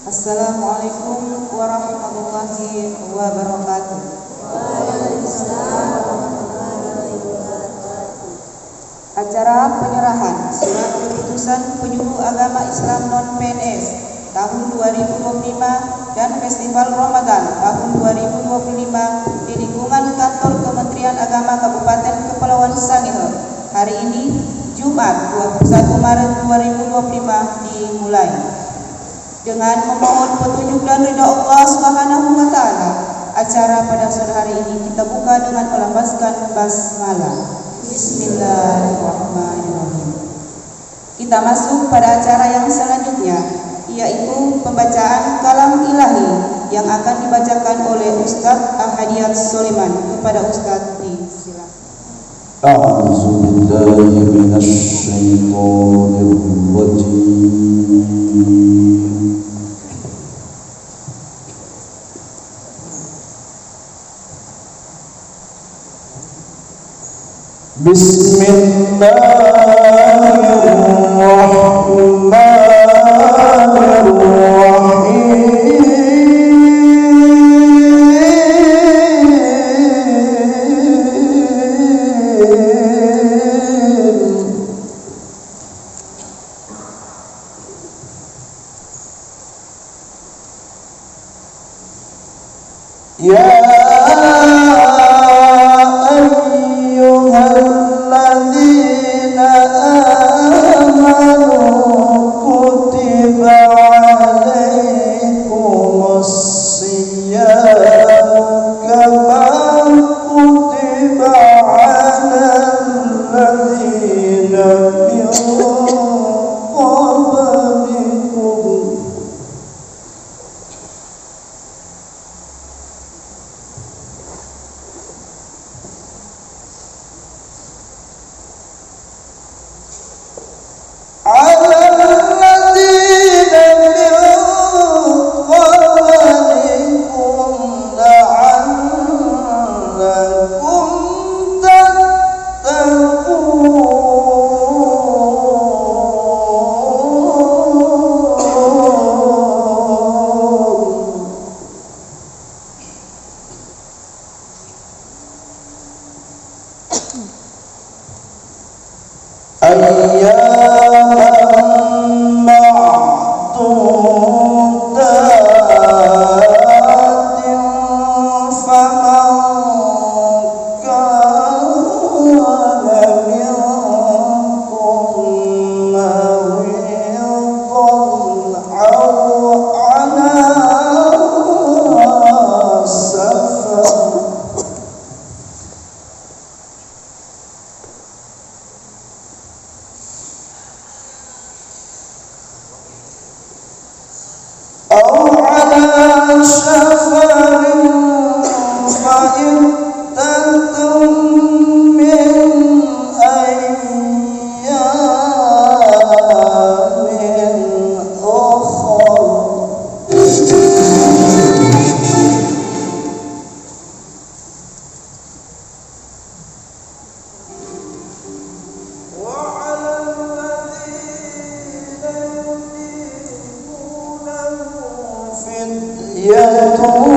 Assalamualaikum warahmatullahi wabarakatuh. Waalaikumsalam warahmatullahi wabarakatuh. Acara penyerahan surat keputusan penyuluh agama Islam non-PNS tahun 2025 dan Festival Ramadan tahun 2025 di lingkungan kantor Kementerian Agama Kabupaten Kepulauan Sangihe hari ini Jumat 21 Maret 2025 dimulai. Dengan memohon petunjuk dan ridha Allah Subhanahu wa taala, acara pada sore hari ini kita buka dengan melambaskan basmalah. Bismillahirrahmanirrahim. Kita masuk pada acara yang selanjutnya, yaitu pembacaan kalam ilahi yang akan dibacakan oleh Ustadz Ahadiyat Soliman. Kepada Ustadz disilakan. A'udzu billahi minasy syaithanir rajim.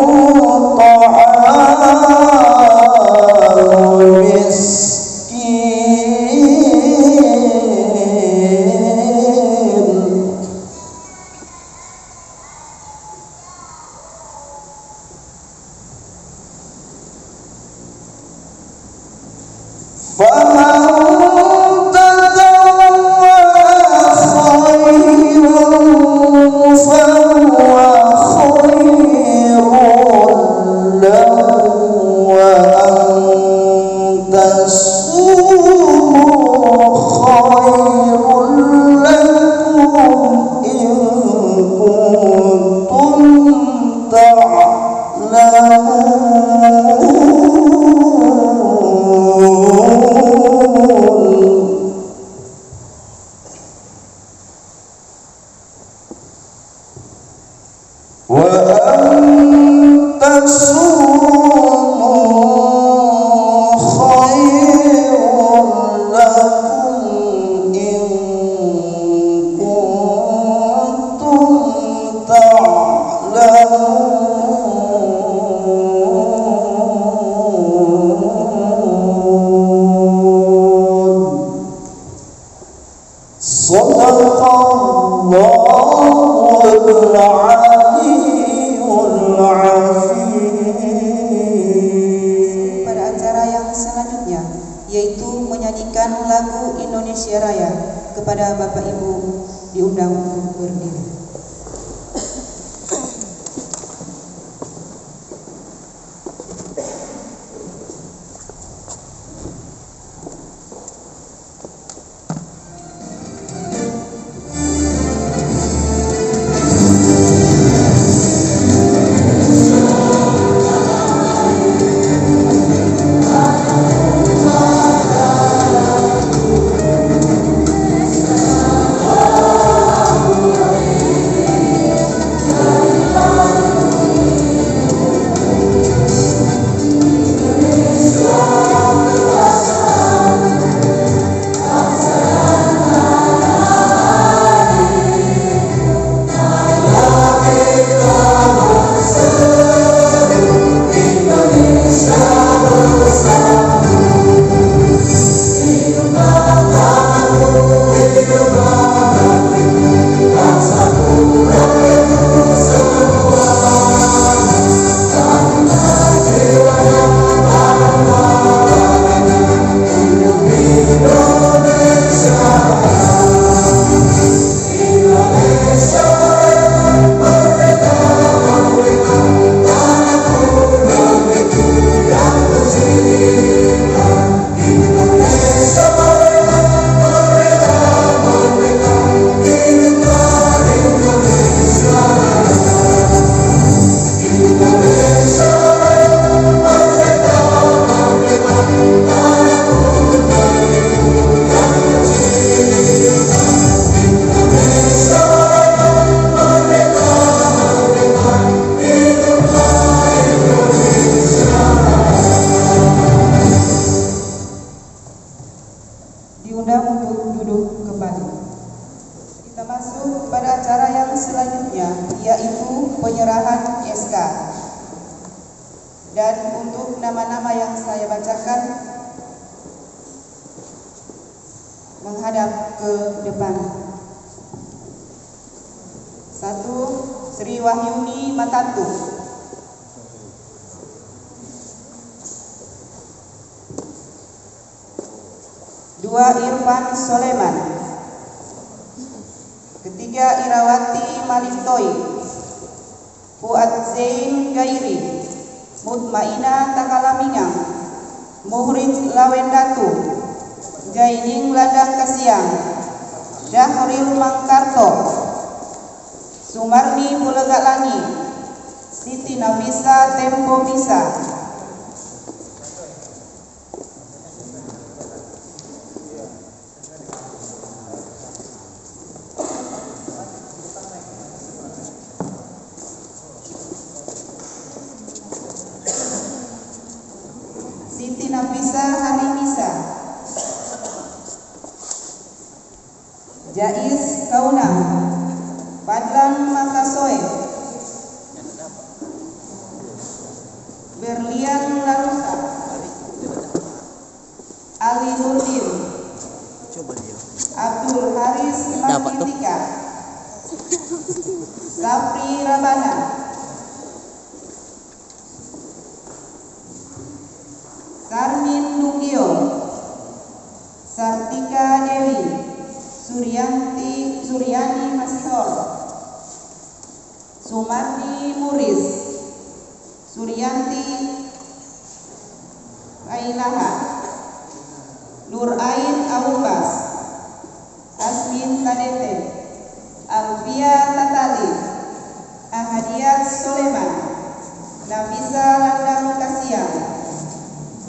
فهو خير العلي العظيم. Pada acara yang selanjutnya, yaitu menyanyikan lagu Indonesia Raya, kepada Bapak Ibu diundang untuk berdiri. Diundang untuk duduk kembali. Kita masuk kepada acara yang selanjutnya, yaitu penyerahan SK. Dan untuk nama-nama yang saya bacakan, menghadap ke depan. 1. Sri Wahyuni Matantu. 2. Irfan Soleman. 3. Irawati Malintoi. Fuad Zain Gairi. Mutmainah Takalamingang. Muhrid Lawendatu. Jaining Ladang Kasiang. Dahril Mangkarto. Sumarni Bulegalangi. Siti Nafisa Tempo Bisa. Siti Nafisa Harimisa. Jais Kaunang. Padlan Makasoe. Berlian Larusa. Ali Nurdin. Abdul Haris Martitika. Sapri Rabana. Karmin Nungio. Sartika Dewi. Suryani Masihor. Sumarni Muris. Suryanti Ailaha. Nur Ain Awubas. Asmin Kadete. Alfia Tatali. Ahadiat Soleman. Nafisa Landang Kasiang.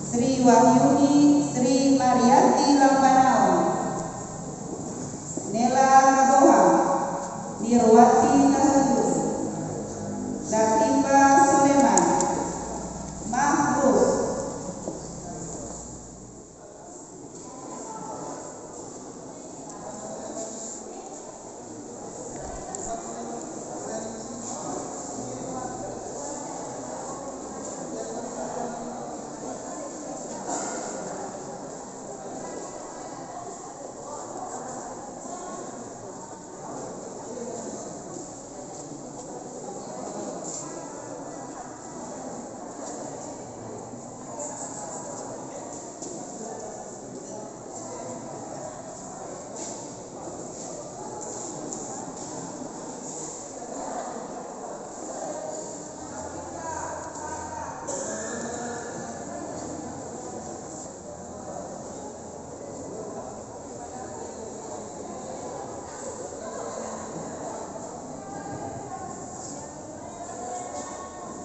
Sri Wahyuni Sri Mariati Lampanao. Nela Kaboha. Nirwati Tasadus. Latifa Soleman. Mahrus.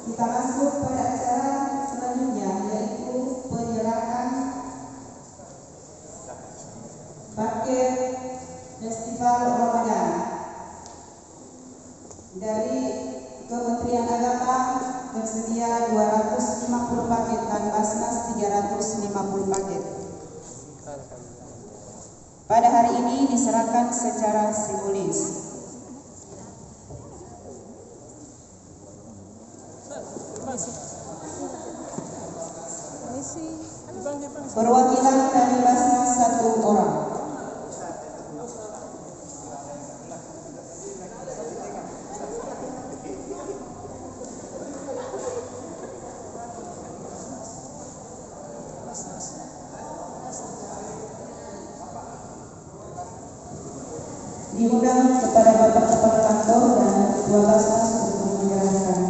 Kita masuk pada acara selanjutnya, yaitu penyerahan paket Festival Ramadan dari Kementerian Agama tersedia 250 paket dan Basnas 350 paket. Pada hari ini diserahkan secara simbolis. Perwakilan dari Basnas 1 orang. Diundang kepada Bapak Kepala Kantor dan Ketua Basnas untuk menjelaskan.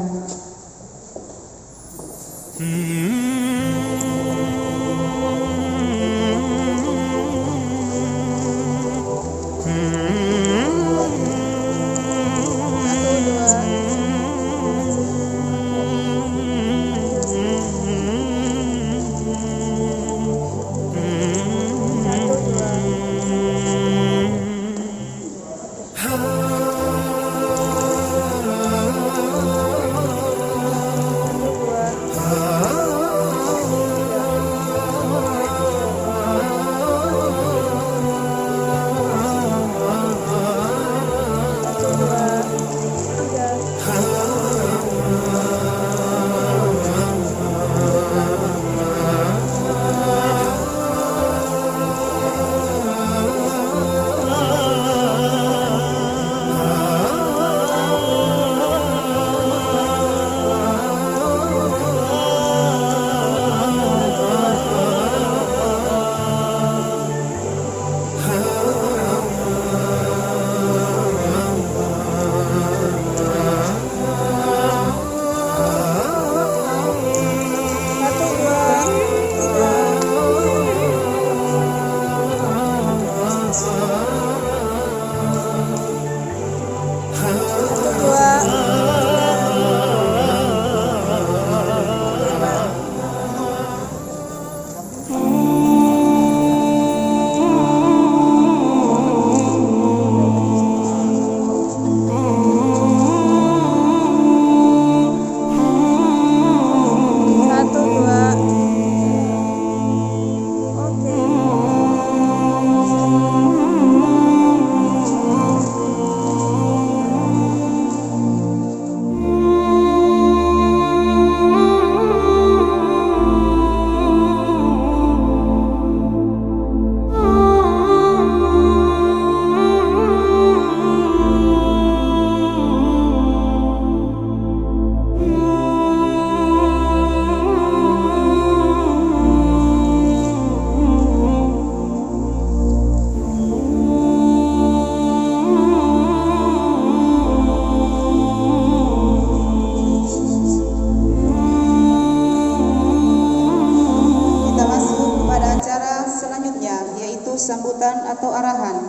Sambutan atau arahan.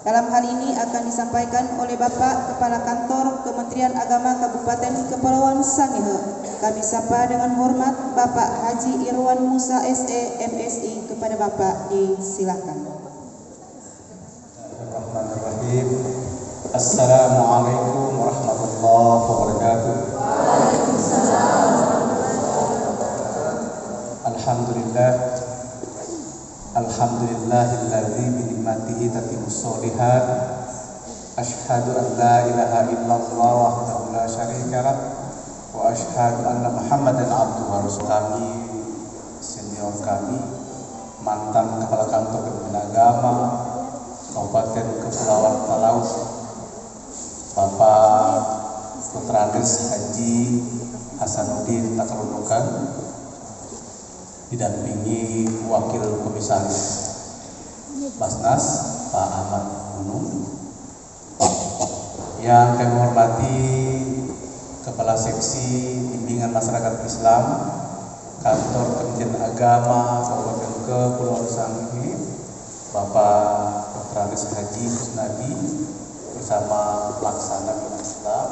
Dalam hal ini akan disampaikan oleh Bapak Kepala Kantor Kementerian Agama Kabupaten Kepulauan Sangihe. Kami sapa dengan hormat Bapak Haji Irwan Musa SE MSI. Kepada Bapak disilakan. Bismillahirrahmanirrahim. Assalamualaikum warahmatullahi wabarakatuh. Alhamdulillah. Alhamdulillahilladzi bi ni'matihi tatimmus sholihat. Asyhadu an la ilaha illallah wahdahu la syarika lah wa asyhadu anna Muhammadan abduhu wa rasuluh. Kami senior kami, mantan Kepala Kantor Kementerian Agama Kabupaten Kepulauan Talaut, Bapak Putranis Haji Hasanuddin Takarunukan, didampingi Wakil Komisaris Basnas Pak Ahmad Gunung, yang kami hormati Kepala Seksi Bimbingan Masyarakat Islam Kantor Kementerian Agama Kabupaten Kepulauan Sangihe, Bapak Putranis Haji Kusnadi bersama Pelaksana Bina Islam,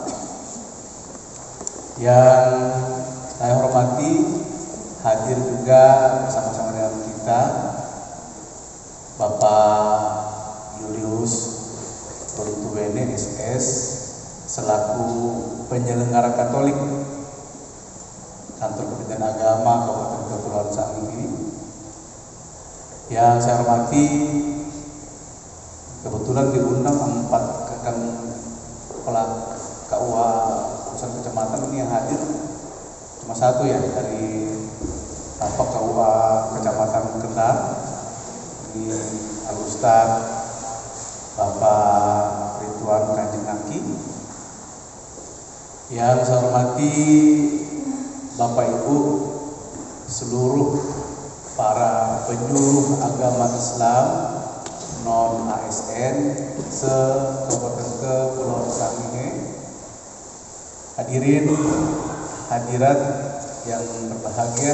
Yang saya hormati, hadir juga bersama-sama dengan kita Bapak Julius Bertuwene SS selaku penyelenggara Katolik Kantor Kementerian Agama Kabupaten Kepulauan Sangihe. Yang saya hormati, kebetulan diundang 4 rekan kepala KUA pusat kecamatan ini yang hadir cuma 1 ya dari Bapak KUA Kecamatan Kendal di Al-Ustaz Bapak Ridwan Kanjeng Naki. Yang saya hormati Bapak Ibu seluruh para penyuluh agama Islam non ASN se-Kabupaten Kepulauan Sangihe, hadirin hadirat yang berbahagia.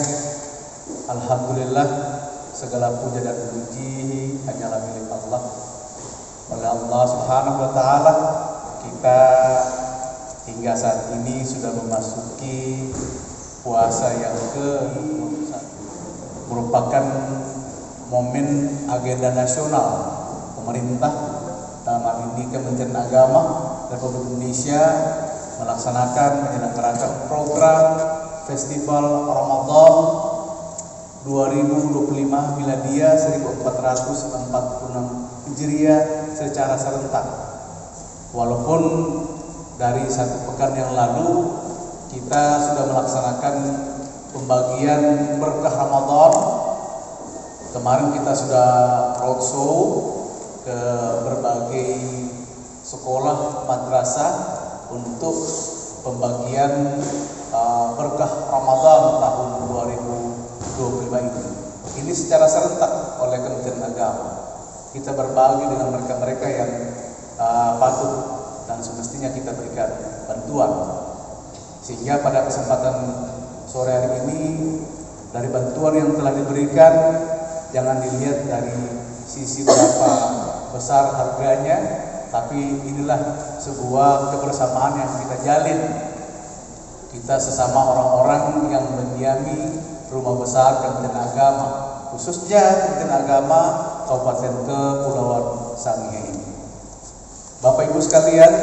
Alhamdulillah, segala puja dan puji hanyalah milik Allah. Oleh Allah Subhanahu wa taala kita hingga saat ini sudah memasuki puasa yang ke-21, merupakan momen agenda nasional pemerintah, dalam hal ini Kementerian Agama Republik Indonesia melaksanakan menyelenggarakan program Festival Ramadan 2025 Miladiah 1446 Hijriah secara serentak. Walaupun dari 1 pekan yang lalu kita sudah melaksanakan pembagian berkah Ramadan. Kemarin kita sudah roadshow ke berbagai sekolah madrasah untuk pembagian berkah Ramadan tahun 2025 ini. Ini secara serentak oleh Kementerian Agama. Kita berbagi dengan mereka-mereka yang patut dan semestinya kita berikan bantuan. Sehingga pada kesempatan sore hari ini, dari bantuan yang telah diberikan, jangan dilihat dari sisi berapa besar harganya, tapi inilah sebuah kebersamaan yang kita jalin. Kita sesama orang-orang yang mendiami rumah besar Kementerian Agama, khususnya Kementerian Agama Kabupaten Kepulauan Sangihe ini. Bapak Ibu sekalian,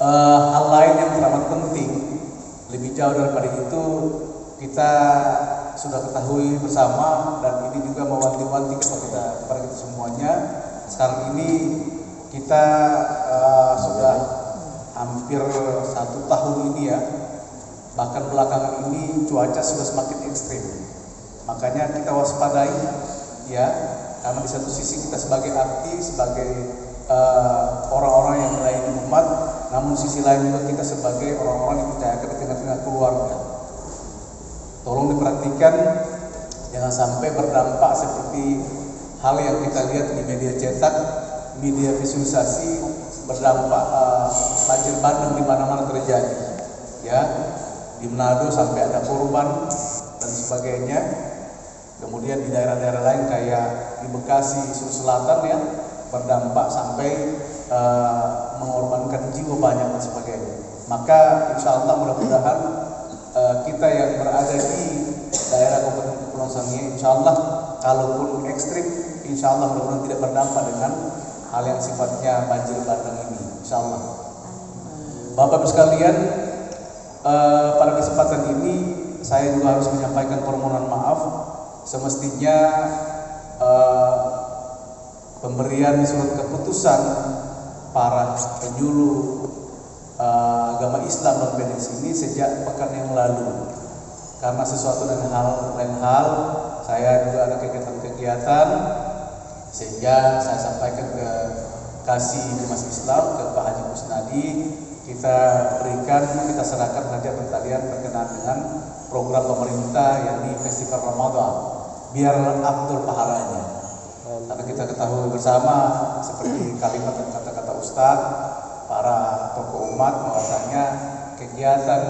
hal lain yang teramat penting, lebih jauh daripada itu, kita sudah ketahui bersama, dan ini juga mewanti-wanti kepada kita semuanya. Sekarang ini kita sudah hampir 1 tahun ini ya, bahkan belakangan ini cuaca sudah semakin ekstrim. Makanya kita waspadai ya, karena di satu sisi kita sebagai abdi, sebagai orang-orang yang melayani umat, namun sisi lain juga kita sebagai orang-orang yang dipercayakan di tengah-tengah keluarga. Tolong diperhatikan, jangan sampai berdampak seperti hal yang kita lihat di media cetak, media visualisasi, berdampak banjir bandang di mana-mana terjadi. Ya, di Manado sampai ada korban dan sebagainya. Kemudian di daerah-daerah lain kayak di Bekasi, Sulawesi Selatan ya, berdampak sampai mengorbankan jiwa banyak dan sebagainya. Maka insya Allah mudah-mudahan kita yang berada di daerah Kabupaten Kepulauan Sangihe, insya Allah kalaupun ekstrim, insya Allah mudah-mudahan tidak berdampak dengan hal yang sifatnya banjir bandang ini, insya Allah. Bapak-Ibu sekalian, pada kesempatan ini saya juga harus menyampaikan permohonan maaf. Semestinya pemberian surat keputusan para penyuluh agama Islam non PNS ini sejak pekan yang lalu, karena sesuatu dan lain hal saya juga ada kegiatan, sehingga saya sampaikan ke Kasih Dimas Islam, ke Pak Haji Kusnadi, kita serahkan hadiah bertalian berkenaan dengan program pemerintah yakni Festival Ramadan, biar afdol pahalanya. Karena kita ketahui bersama seperti kalimat dan kata-kata Ustadz, para tokoh umat, bahwasanya kegiatan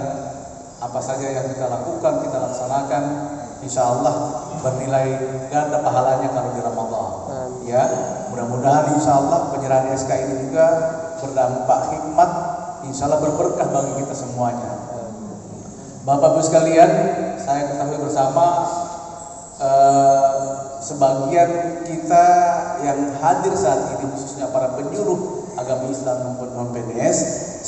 apa saja yang kita lakukan, kita laksanakan, insya Allah bernilai ganda pahalanya kalau di Ramadan. Ya, mudah-mudahan insya Allah penyerahan SK ini juga berdampak hikmat insya Allah berberkah bagi kita semuanya. Bapak Ibu sekalian, saya ketahui bersama sebagian kita yang hadir saat ini, khususnya para penyuluh agama Islam maupun non-PNS,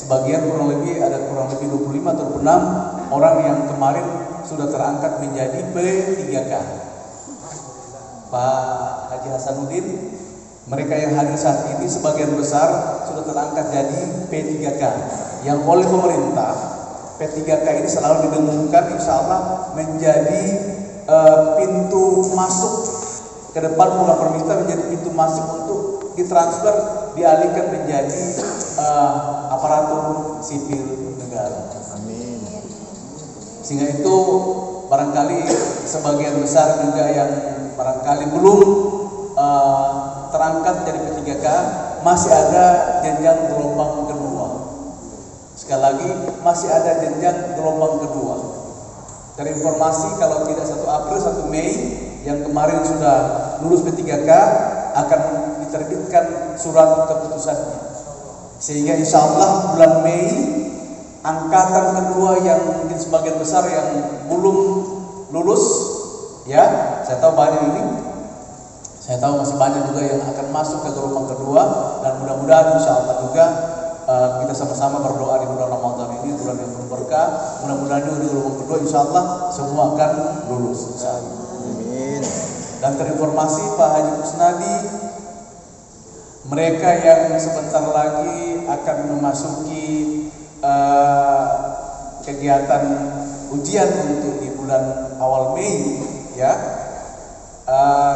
sebagian kurang lebih 25 atau 26 orang yang kemarin sudah terangkat menjadi P3K. Pak Haji Hasanuddin, mereka yang hadir saat ini sebagian besar sudah terangkat jadi P3K, yang oleh pemerintah P3K ini selalu didengungkan insya Allah menjadi pintu masuk ke depan. Pulang perminta menjadi pintu masuk untuk ditransfer, dialihkan menjadi aparatur sipil negara. Amin. Sehingga itu barangkali sebagian besar juga yang barangkali belum terangkat jadi P3K, masih ada jenjang gelombang kedua. Sekali lagi, masih ada jenjang gelombang kedua. Dari informasi kalau tidak 1 April, 1 Mei yang kemarin sudah lulus P3K akan diterbitkan surat keputusannya. Sehingga insya Allah bulan Mei angkatan kedua yang mungkin sebagian besar yang belum lulus, ya saya tahu banyak ini, saya tahu masih banyak juga yang akan masuk ke gelombang kedua, dan mudah-mudahan insya Allah juga kita sama-sama berdoa di bulan Ramadan ini, bulan yang penuh berkah. Mudah-mudahan di gelombang kedua insya Allah semua akan lulus. Amin. Dan terinformasi Pak Haji Kusnadi, mereka yang sebentar lagi akan memasuki kegiatan ujian untuk di bulan awal Mei, ya,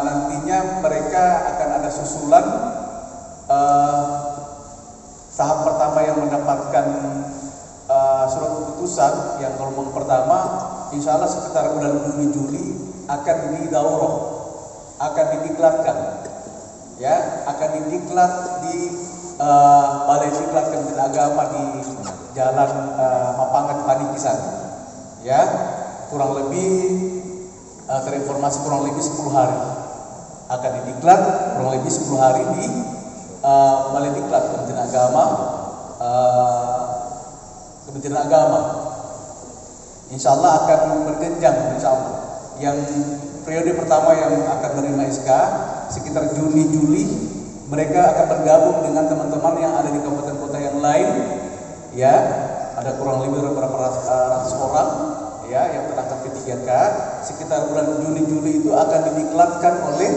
nantinya mereka akan ada susulan. Tahap pertama yang mendapatkan surat keputusan yang gelombang pertama, insya Allah sekitar bulan Juni-Juli akan didaurah, akan didiklatkan, ya, akan didiklat di Balai Diklat Kementerian Agama di Jalan Mapangan Panikisan, ya, kurang lebih terinformasi kurang lebih 10 hari akan didiklat, kurang lebih 10 hari di Balai Diklat Kementerian Agama, Kementerian Agama. Insya Allah akan berjenjang, insya Allah. Yang periode pertama yang akan menerima SK sekitar Juni-Juli, mereka akan bergabung dengan teman-teman yang ada di kabupaten kota yang lain, ya, ada kurang lebih beberapa ratus orang, ya, yang terangkat P3K. Sekitar bulan Juni-Juli itu akan didiklatkan oleh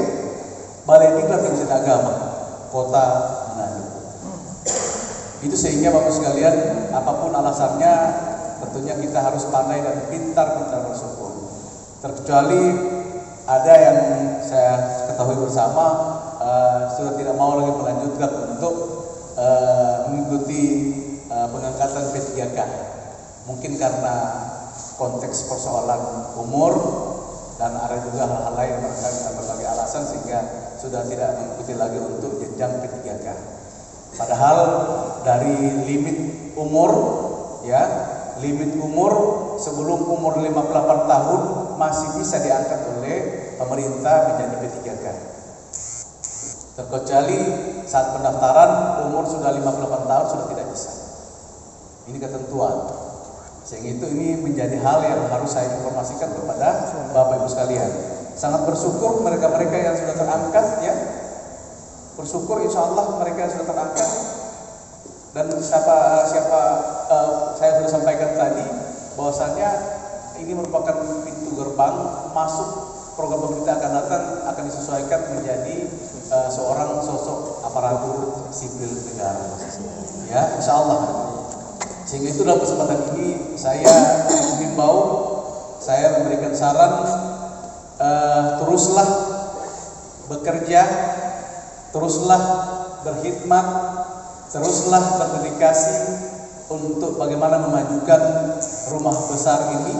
Balai Diklat Kementerian Agama Kota Manado. Itu sehingga Bapak sekalian, apapun alasannya, tentunya kita harus pandai dan pintar-pintar bersyukur. Terkecuali ada yang saya ketahui bersama sudah tidak mau lagi melanjutkan untuk mengikuti pengangkatan P3K. Mungkin karena konteks persoalan umur, dan ada juga hal-hal lain berbagai alasan sehingga sudah tidak mengikuti lagi untuk jenjang P3K. Padahal dari limit umur, ya, limit umur sebelum umur 58 tahun masih bisa diangkat oleh pemerintah menjadi P3K. Terkecuali saat pendaftaran umur sudah 58 tahun sudah tidak bisa. Ini ketentuan. Sehingga ini menjadi hal yang harus saya informasikan kepada Bapak Ibu sekalian. Sangat bersyukur mereka-mereka yang sudah terangkat, ya. Bersyukur insya Allah mereka yang sudah terangkat. Dan siapa saya sudah sampaikan tadi bahwasanya ini merupakan pintu gerbang masuk program pemerintah akan datang, akan disesuaikan menjadi seorang sosok aparatur sipil negara, ya, insya Allah. Sehingga itu dalam kesempatan ini saya menghimbau, saya memberikan saran, teruslah bekerja, teruslah berkhidmat, teruslah berdedikasi untuk bagaimana memajukan rumah besar ini,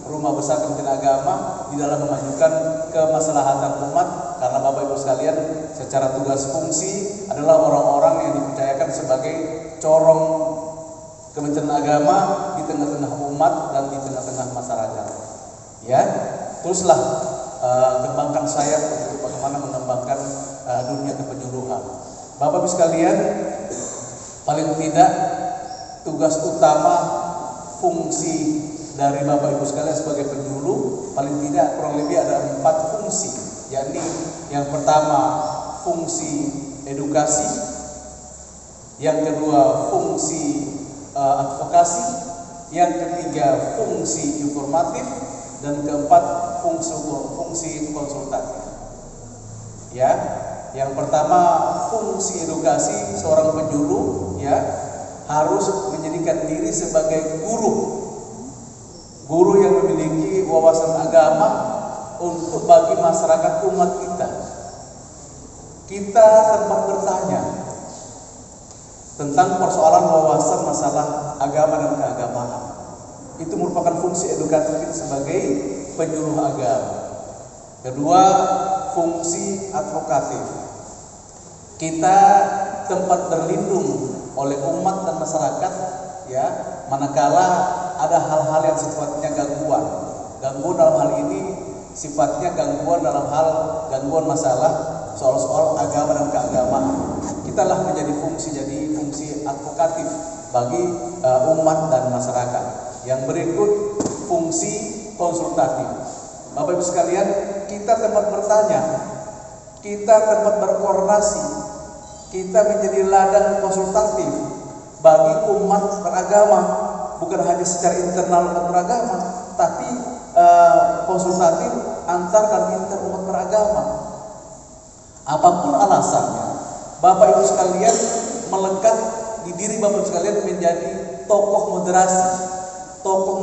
rumah besar Kementerian Agama, di dalam memajukan kemaslahatan umat. Karena Bapak Ibu sekalian, secara tugas fungsi adalah orang-orang yang dipercayakan sebagai corong Kementerian Agama di tengah-tengah umat dan di tengah-tengah masyarakat. Ya, teruslah kembangkan sayap untuk bagaimana mengembangkan dunia kepenyuluhan. Bapak Ibu sekalian, paling tidak tugas utama, fungsi dari Bapak Ibu sekalian sebagai penyuluh, paling tidak kurang lebih ada 4 fungsi, yakni yang pertama fungsi edukasi, yang kedua fungsi advokasi, yang ketiga fungsi informatif, dan keempat fungsi konsultatif. Ya, yang pertama fungsi edukasi, seorang penyuluh ya harus menjadikan diri sebagai guru yang memiliki wawasan agama untuk bagi masyarakat umat kita. Kita tempat bertanya tentang persoalan wawasan masalah agama dan keagamaan. Itu merupakan fungsi edukatif kita sebagai penyuluh agama. Kedua, fungsi advokatif. Kita tempat berlindung oleh umat dan masyarakat ya, manakala ada hal-hal yang sifatnya gangguan. Gangguan dalam hal ini sifatnya gangguan gangguan masalah soal-soal agama dan keagamaan. Kita lah menjadi fungsi advokatif bagi umat dan masyarakat. Yang berikut fungsi konsultatif. Bapak Ibu sekalian, kita tempat bertanya, kita tempat berkoordinasi, kita menjadi ladang konsultatif bagi umat beragama, bukan hanya secara internal umat beragama, tapi konsultatif antar dan inter umat beragama. Apapun alasannya, Bapak Ibu sekalian melekat di diri Bapak Ibu sekalian menjadi tokoh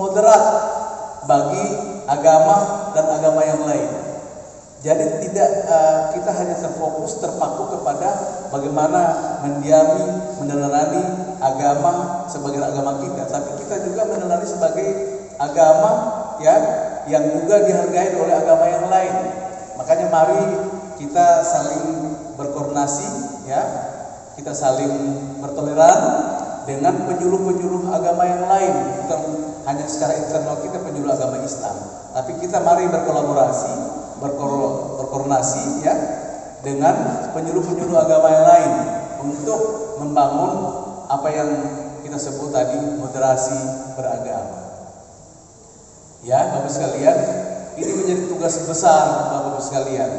moderat bagi agama dan agama yang lain. Jadi tidak kita hanya terpaku kepada bagaimana meneladani agama sebagai agama kita, tapi kita juga meneladani sebagai agama ya yang juga dihargai oleh agama yang lain. Makanya mari kita saling berkoordinasi ya, kita saling bertoleran dengan penyuluh-penyuluh agama yang lain, bukan hanya secara internal kita penyuluh agama Islam, tapi kita mari berkolaborasi, berkoordinasi ya dengan penyuluh-penyuluh agama yang lain untuk membangun apa yang kita sebut tadi moderasi beragama. Ya, Bapak sekalian, ini menjadi tugas besar Bapak sekalian.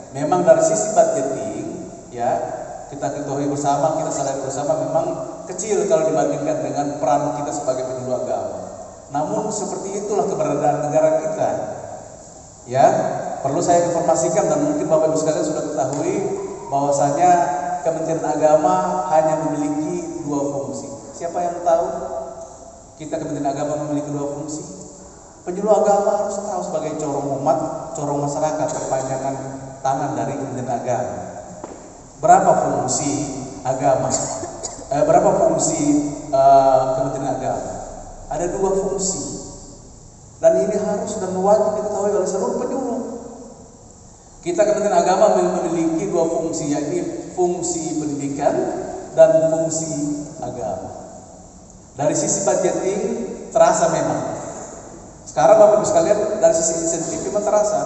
Memang dari sisi budgeting ya, kita ketahui bersama, kita sadari bersama memang kecil kalau dibandingkan dengan peran kita sebagai penyuluh agama. Namun seperti itulah keberadaan negara kita. Ya, perlu saya informasikan dan mungkin Bapak Ibu sekalian sudah ketahui bahwasanya Kementerian Agama hanya memiliki 2 fungsi. Siapa yang tahu kita Kementerian Agama memiliki 2 fungsi? Penyuluh agama harus tahu sebagai corong umat, corong masyarakat, perpanjangan tangan dari Kementerian Agama. Berapa fungsi agama? Berapa fungsi Kementerian Agama? Ada 2 fungsi. Dan ini harus dan wajib diketahui oleh seluruh penyuluh. Kita Kementerian Agama memiliki 2 fungsi, yakni fungsi pendidikan dan fungsi agama. Dari sisi budgeting terasa memang. Sekarang Bapak Ibu sekalian, dari sisi insentif memang terasa.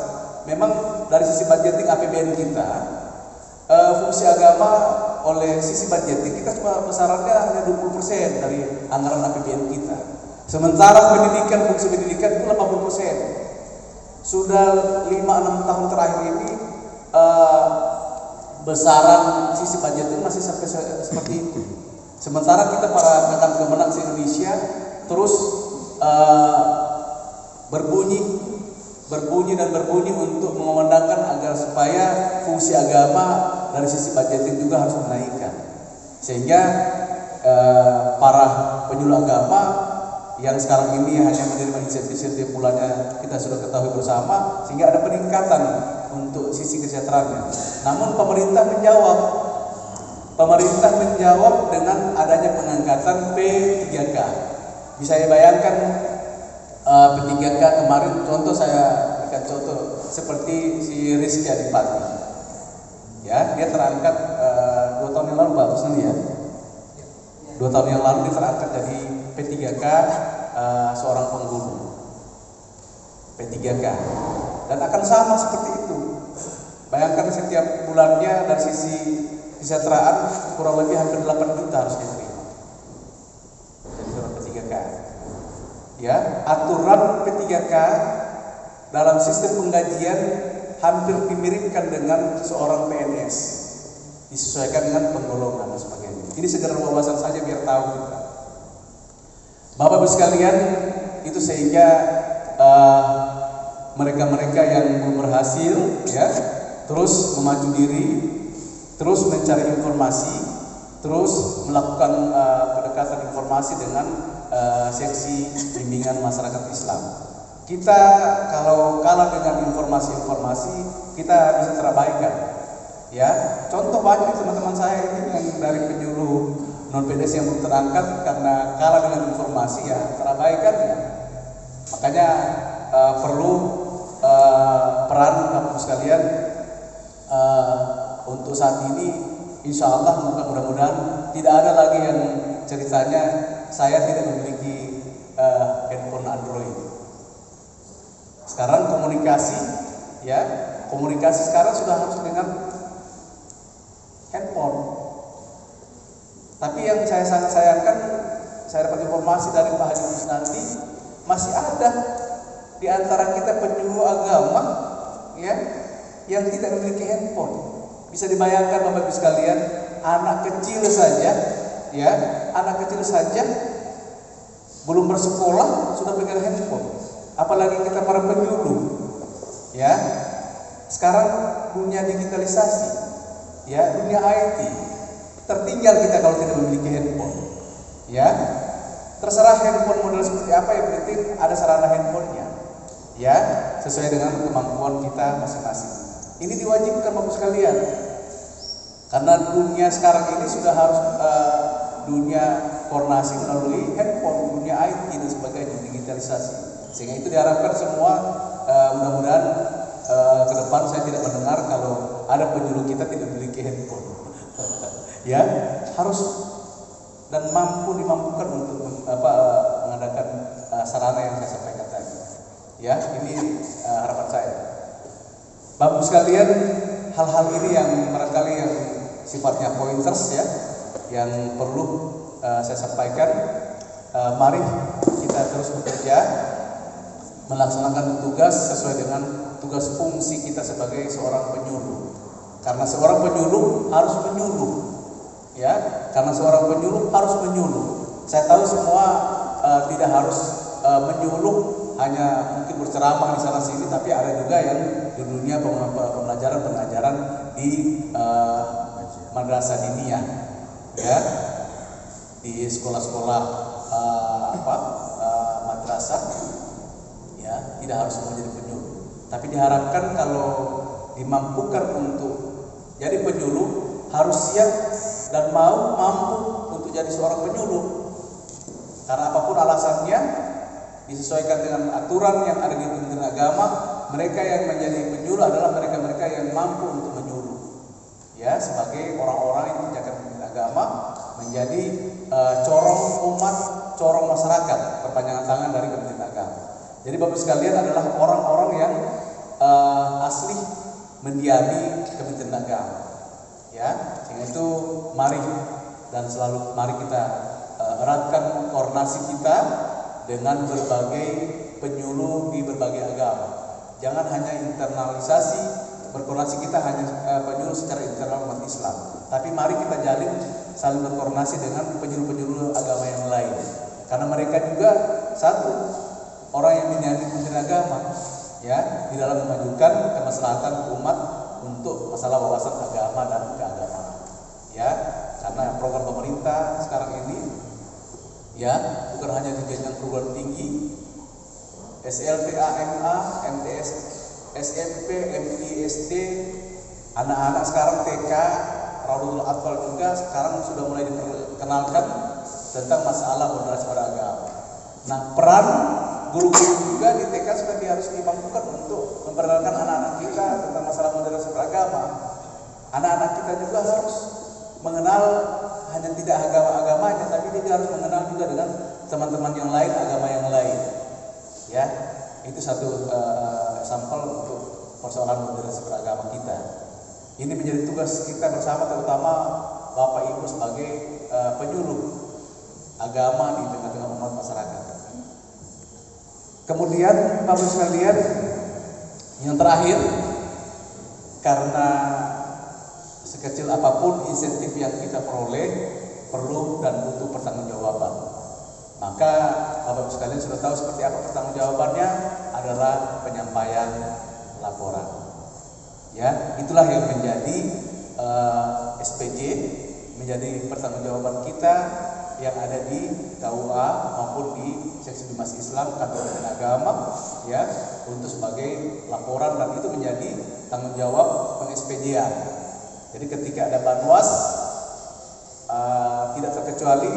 Memang dari sisi budgeting APBN kita, fungsi agama oleh sisi budgeting kita cuma besarannya hanya 20% dari anggaran APBN kita. Sementara pendidikan, fungsi pendidikan itu 80%. Sudah 5-6 tahun terakhir ini besaran sisi budgeting masih sampai seperti itu. Sementara kita para rekan kemenang se-Indonesia terus berbunyi untuk mengumandangkan agar supaya fungsi agama dari sisi budgeting juga harus menaikkan, sehingga para penyuluh agama yang sekarang ini hanya menerima insentif bulannya kita sudah ketahui bersama, sehingga ada peningkatan untuk sisi kesejahteraannya. Namun pemerintah menjawab dengan adanya pengangkatan P3K. Bisa bayangkan P3K kemarin, saya berikan contoh seperti si Rizky Adipati. Ya, dia terangkat 2 tahun yang lalu Pak Tusnani ya. 2 tahun yang lalu dia terangkat jadi P3K seorang pengguru. P3K. Dan akan sama seperti itu. Bayangkan setiap bulannya dari sisi kesejahteraan kurang lebih hampir 8 juta harus diterima. Jadi Ya, aturan P3K dalam sistem penggajian hampir dimiripkan dengan seorang PNS, disesuaikan dengan penggolongan dan sebagainya. Ini sekedar wawasan saja biar tahu kita. Bapak Ibu sekalian, itu sehingga mereka-mereka yang belum berhasil ya terus memacu diri, terus mencari informasi, terus melakukan pendekatan informasi dengan seksi bimbingan masyarakat Islam. Kita kalau kalah dengan informasi-informasi, kita bisa terabaikan. Ya, contoh banyak teman-teman saya ini yang dari penyuluh non PNS yang belum terangkat karena kalah dengan informasi ya terabaikan ya. Makanya perlu peran Bapak sekalian untuk saat ini, insya Allah mudah-mudahan tidak ada lagi yang ceritanya saya tidak memiliki handphone Android. Sekarang komunikasi sekarang sudah harus dengan handphone. Tapi yang saya sangat sayangkan, saya dapat informasi dari Pak Haji Musnandi, masih ada di antara kita penyuluh agama ya yang tidak memiliki handphone. Bisa dibayangkan Bapak Ibu sekalian, anak kecil saja belum bersekolah sudah pegang handphone. Apalagi kita para penyuluh. Ya. Sekarang dunia digitalisasi, ya, dunia IT. Tertinggal kita kalau tidak memiliki handphone. Ya. Terserah handphone model seperti apa, yang penting ada sarana handphonenya. Ya, sesuai dengan kemampuan kita masing-masing. Ini diwajibkan Bapak sekalian. Karena dunia sekarang ini sudah harus dunia koordinasi melalui handphone, dunia IT dan sebagainya, digitalisasi. Sehingga itu diharapkan semua mudah-mudahan ke depan saya tidak mendengar kalau ada penyuluh kita tidak memiliki handphone. Ya, harus dan dimampukan untuk mengadakan sarana yang saya sampaikan tadi. Ya, ini harapan saya. Bapak sekalian, hal-hal ini yang barangkali yang sifatnya pointers ya, yang perlu saya sampaikan. Mari kita terus bekerja melaksanakan tugas sesuai dengan tugas fungsi kita sebagai seorang penyuluh. Karena seorang penyuluh harus menyuluh, ya. Karena seorang penyuluh harus menyuluh. Saya tahu semua tidak harus menyuluh hanya mungkin berceramah di sana sini, tapi ada juga yang di dunia pembelajaran di madrasah diniyah, ya, di sekolah-sekolah madrasah, ya, tidak harus semua jadi penyuluh. Tapi diharapkan kalau dimampukan untuk jadi penyuluh harus siap dan mampu untuk jadi seorang penyuluh. Karena apapun alasannya, disesuaikan dengan aturan yang ada di Kementerian Agama, mereka yang menjadi penyuluh adalah mereka-mereka yang mampu untuk menyuluh. Ya, sebagai orang-orang yang menjaga Kementerian Agama, menjadi corong umat, corong masyarakat, perpanjangan tangan dari Kementerian Agama. Jadi Bapak sekalian adalah orang-orang yang asli mendiami Kementerian Agama. Ya, sehingga itu mari kita eratkan koordinasi kita dengan berbagai penyuluh di berbagai agama. Jangan hanya internalisasi, berkoordinasi kita hanya penyuluh secara internal umat Islam. Tapi mari kita jalin saling berkoordinasi dengan penyuluh-penyuluh agama yang lain. Karena mereka juga satu orang yang menyanyi Kementerian Agama, ya, di dalam memajukan kemaslahatan umat untuk masalah wawasan agama dan keagamaan. Ya, karena program pemerintah sekarang ini, ya, bukan hanya di jenjang perguruan tinggi, SLTA, MA, MTS, SMP, MI, SD, anak-anak sekarang TK, Raudhatul Atfal juga sekarang sudah mulai diperkenalkan tentang masalah moderasi beragama. Nah, peran guru-guru juga di TK sudah harus dimampukan untuk memperkenalkan anak-anak kita tentang masalah moderasi beragama. Anak-anak kita juga harus mengenal hanya tidak agama-agamanya, tapi dia harus mengenal juga dengan teman-teman yang lain, agama yang lain. Ya, itu satu sampel untuk persoalan moderasi beragama kita. Ini menjadi tugas kita bersama, terutama Bapak Ibu sebagai penyuluh agama di tengah-tengah umat masyarakat. Kemudian Bapak sekalian, yang terakhir, karena sekecil apapun insentif yang kita peroleh perlu dan butuh pertanggungjawaban. Maka Bapak sekalian sudah tahu seperti apa pertanggungjawabannya, adalah penyampaian laporan. Ya, itulah yang menjadi SPJ, menjadi pertanggungjawaban kita yang ada di KUA maupun di Seksi Bimas Islam Kantor Agama, ya, untuk sebagai laporan, dan itu menjadi tanggung jawab peng-SPJ-an. Jadi ketika ada banwas, tidak terkecuali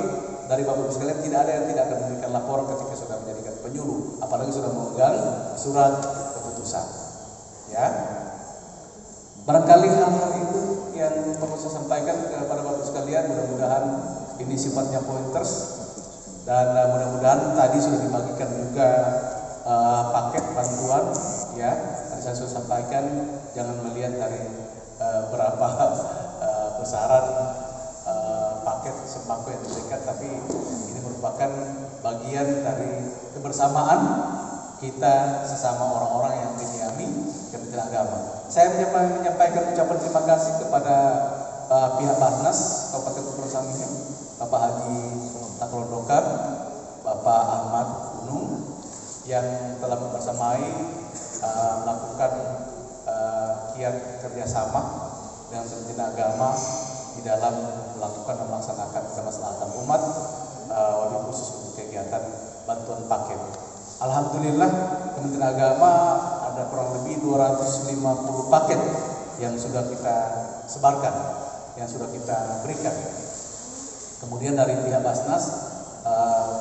dari Bapak Ibu sekalian, tidak ada yang tidak akan memberikan laporan ketika sudah menjadikan penyuluh, apalagi sudah memegang surat keputusan. Ya, barangkali hal-hal itu yang perlu saya sampaikan kepada Bapak Ibu sekalian. Mudah-mudahan ini sifatnya pointers, dan mudah-mudahan tadi sudah dibagikan juga paket bantuan. Ya, tadi saya sudah sampaikan, jangan melihat dari berapa besaran paket sembako yang diberikan, tapi ini merupakan bagian dari kebersamaan kita sesama orang-orang yang menyami Kementerian Agama. Saya menyampaikan ucapan terima kasih kepada pihak Basnas Kabupaten Kepulauan Sangihe, Bapak Haji Taklondokan, Bapak Ahmad Gunung, yang telah membersamai melakukan kiat kerjasama dengan Kementerian Agama di dalam melakukan dan melaksanakan kemaslahatan umat, wabil khusus untuk kegiatan bantuan paket. Alhamdulillah, Kementerian Agama ada kurang lebih 250 paket yang sudah kita sebarkan, yang sudah kita berikan. Kemudian dari pihak Basnas,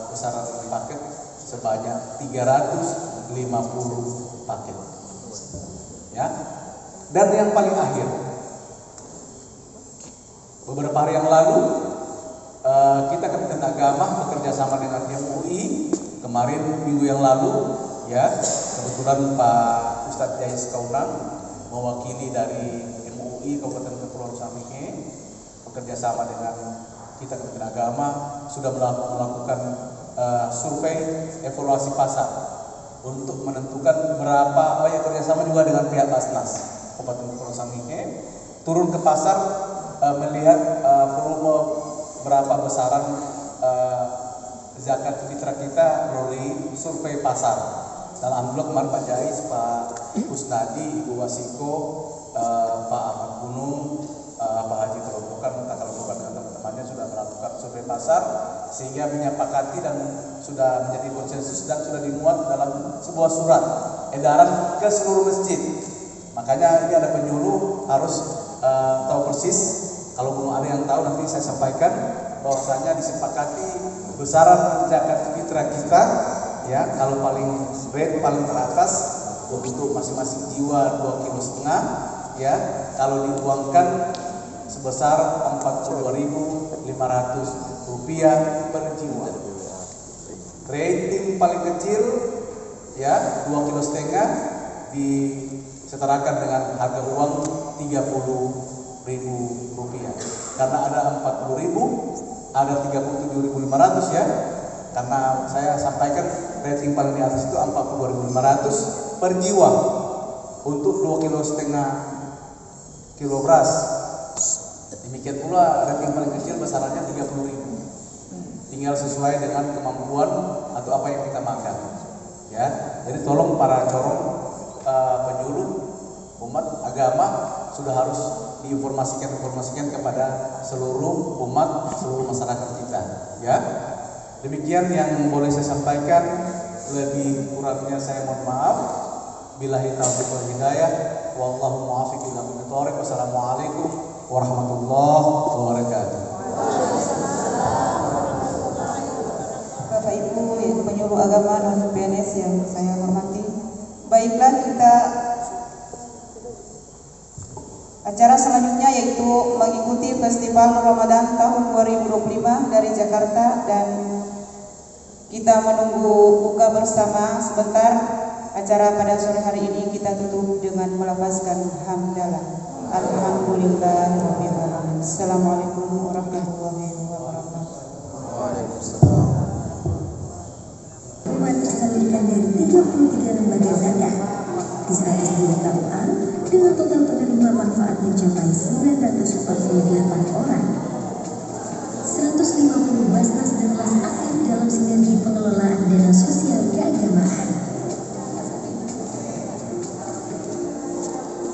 besaran paket sebanyak 350 paket. Ya. Dan yang paling akhir, beberapa hari yang lalu kita Kementerian Agama bekerja sama dengan MUI. Kemarin minggu yang lalu, ya, kebetulan Pak Ustadz Jais Kaunang mewakili dari MUI Kabupaten Kepulauan Sangihe bekerja sama dengan kita Kementerian Agama sudah melakukan survei evaluasi pasar untuk menentukan berapa, kerjasama juga dengan pihak Basnas Kabupaten Kepulauan Sangihe, turun ke pasar melihat volume berapa besaran zakat fitrah kita melalui survei pasar. Dan alhamdulillah kemarin Pak Jais, Pak Kusnadi, Ibu Wasiko, Pak Ahmad Gunung, Pak Haji Taklondokan dan teman-temannya sudah melakukan survei pasar, sehingga menyepakati dan sudah menjadi konsensus dan sudah dimuat dalam sebuah surat edaran ke seluruh masjid. Makanya ini ada penyuluh harus tahu persis. Kalau belum ada yang tahu, nanti saya sampaikan bahwasanya disepakati besaran zakat fitrah kita, ya, kalau paling rate paling teratas untuk masing-masing jiwa 2,5 kg, ya, kalau diuangkan sebesar Rp42.500 per jiwa. Rating paling kecil, ya, 2,5 kg disetarakan dengan harga uang Rp30.000. Karena ada 40.000, ada 37.500, ya. Karena saya sampaikan rating paling di atas itu 42.500 per jiwa untuk 2,5 kilo beras. Demikian pula rating paling kecil besarannya 30.000. Tinggal sesuai dengan kemampuan atau apa yang kita makan. Ya, jadi tolong para corong penyuluh umat agama sudah harus diinformasikan kepada seluruh umat, seluruh masyarakat kita. Ya, demikian yang boleh saya sampaikan. Lebih kurangnya saya mohon maaf. Billahi taufiq wal hidayah. Wallahu muwaffiq ila aqwamit thoriq. Wassalamualaikum warahmatullahi wabarakatuh. Bapak Ibu penyuluh agama non PNS yang saya hormati, baiklah kita acara selanjutnya yaitu mengikuti Festival Ramadan tahun 2025 dari Jakarta, dan kita menunggu buka bersama sebentar. Acara pada sore hari ini kita tutup dengan melafazkan hamdalah. Alhamdulillahirabbil alamin. Assalamualaikum warahmatullahi wabarakatuh. Umat Islam di 33 lembaga zakat di 102 KUA dengan total penerima manfaat mencapai 948 orang. 150 basnas dan las aktif dalam sinergi pengelolaan dana sosial keagamaan.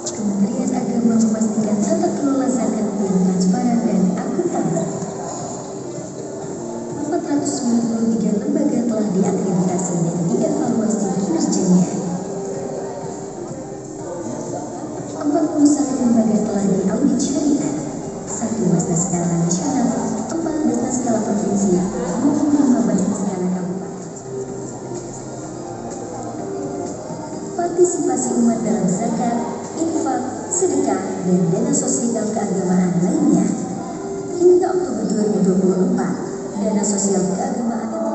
Kementerian Agama memastikan tata kelola zakat yang transparan dan akuntabel. 493 lembaga telah diakreditasi dan dievaluasi kinerjanya. 41 lembaga telah diaudit syariah, 1 basnas skala nasional, 4 basnas skala provinsi, maupun 5 basnas skala kabupaten. Partisipasi umat dalam zakat, infak, sedekah, dan dana sosial keagamaan lainnya. Hingga Oktober 2024, dana sosial keagamaan yang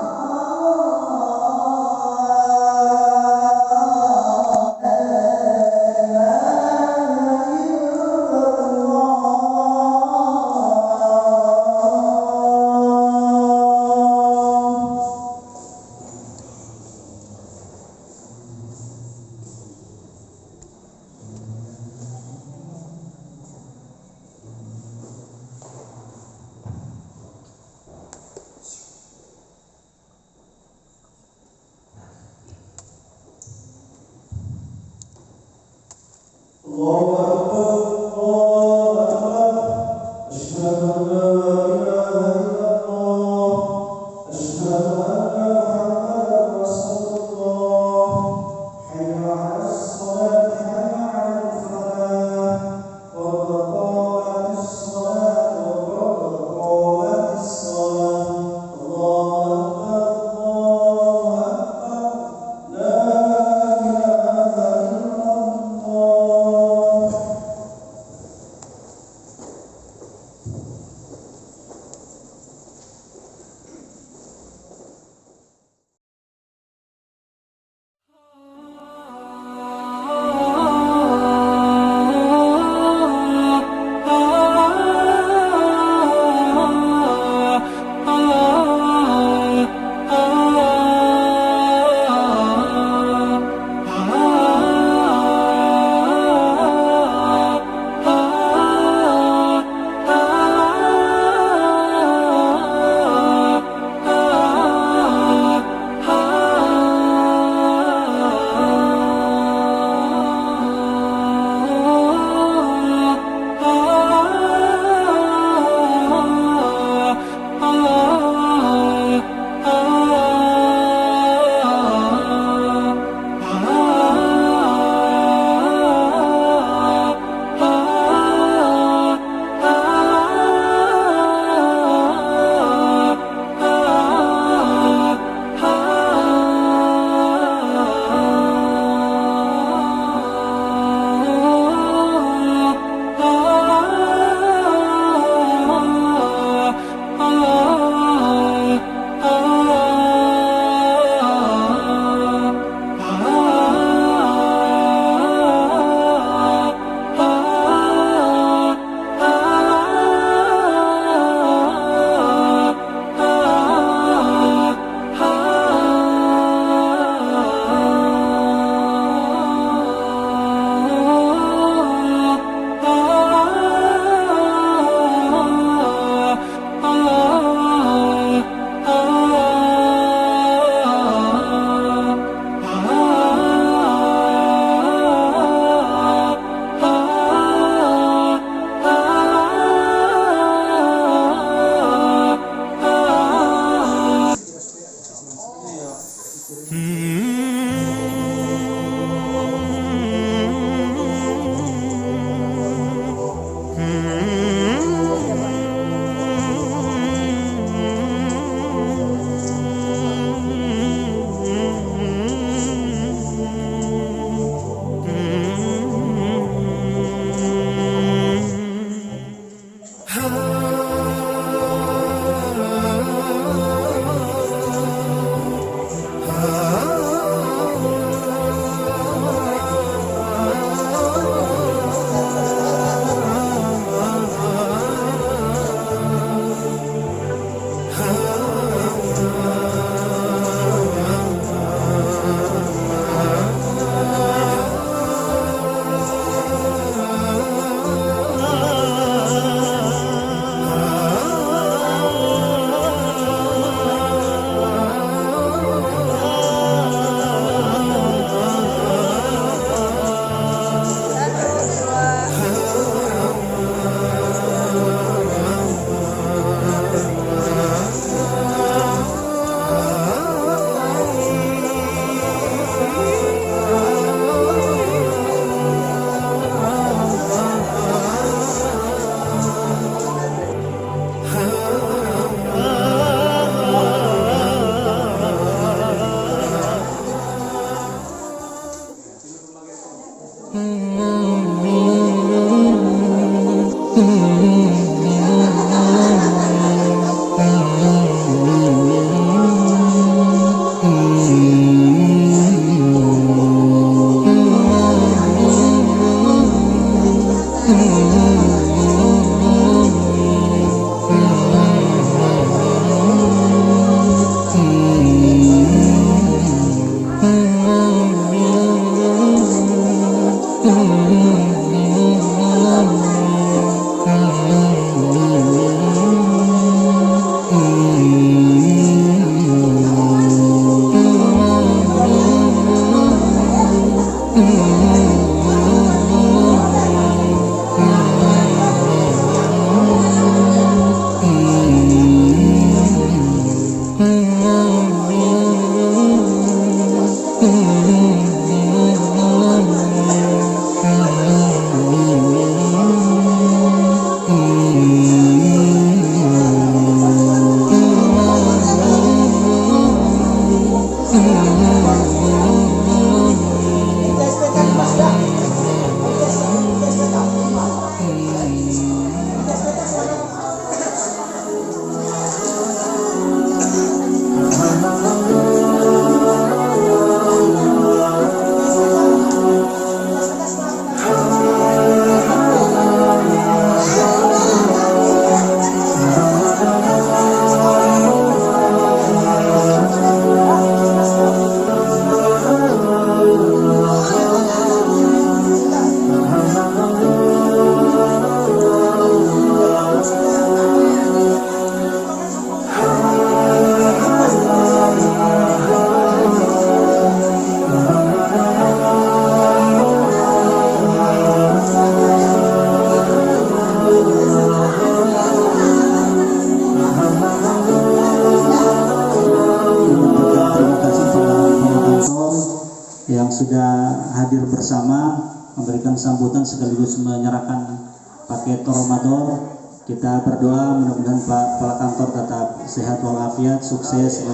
yang sudah hadir bersama memberikan sambutan sekaligus menyerahkan paket Ramadan. Kita berdoa mudah-mudahan Pak Kepala Kantor tetap sehat walafiat, sukses.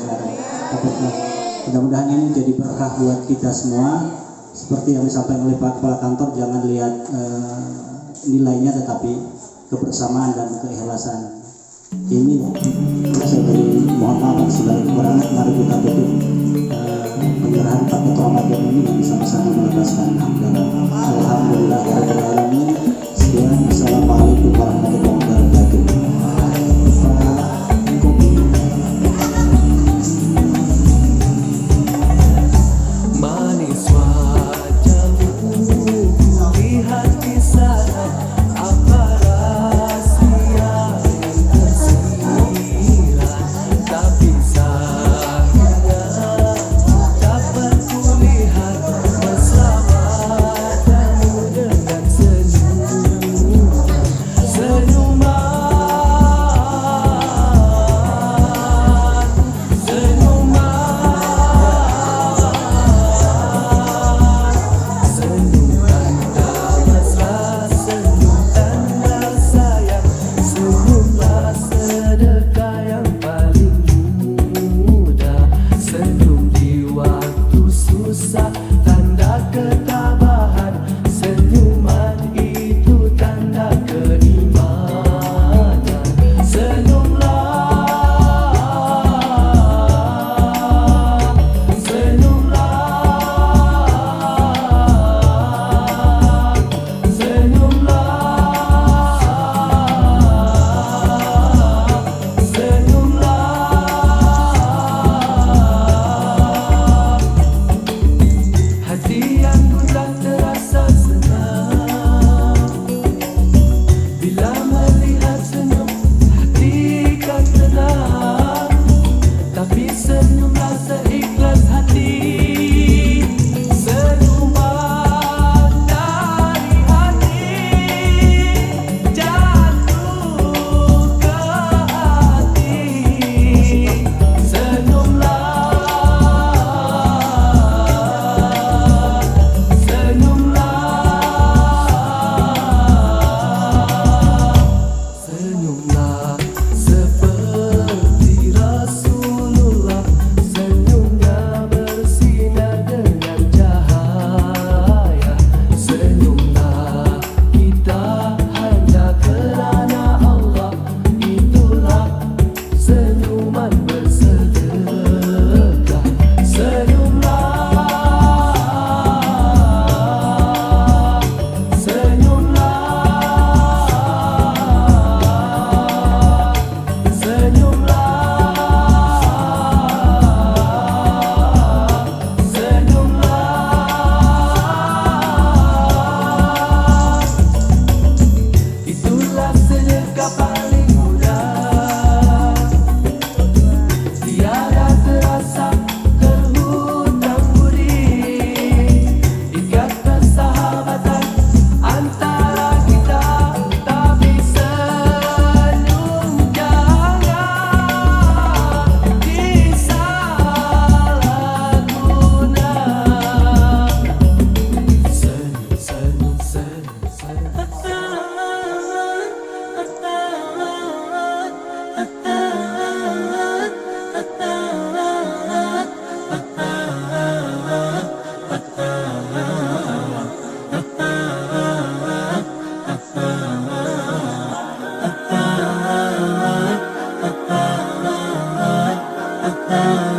Mudah-mudahan ini jadi berkah buat kita semua. Seperti yang disampaikan oleh Pak Kepala Kantor, jangan lihat nilainya tetapi kebersamaan dan keikhlasan. Ini saya beri mohon maaf segala kekurangan. Mari kita tutup penyerahan paket Ramadan ini bersama-sama melepaskan hamdalah. Alhamdulillahirrahmanirrahim. Sekian, assalamualaikum warahmatullahi wabarakatuh. Manis wajahmu di hati sana, apa rahasia yang tersirat, tak bisa dapat kulihat mesra wajahmu dengan senyumlah seperti Rasulullah, senyum ah.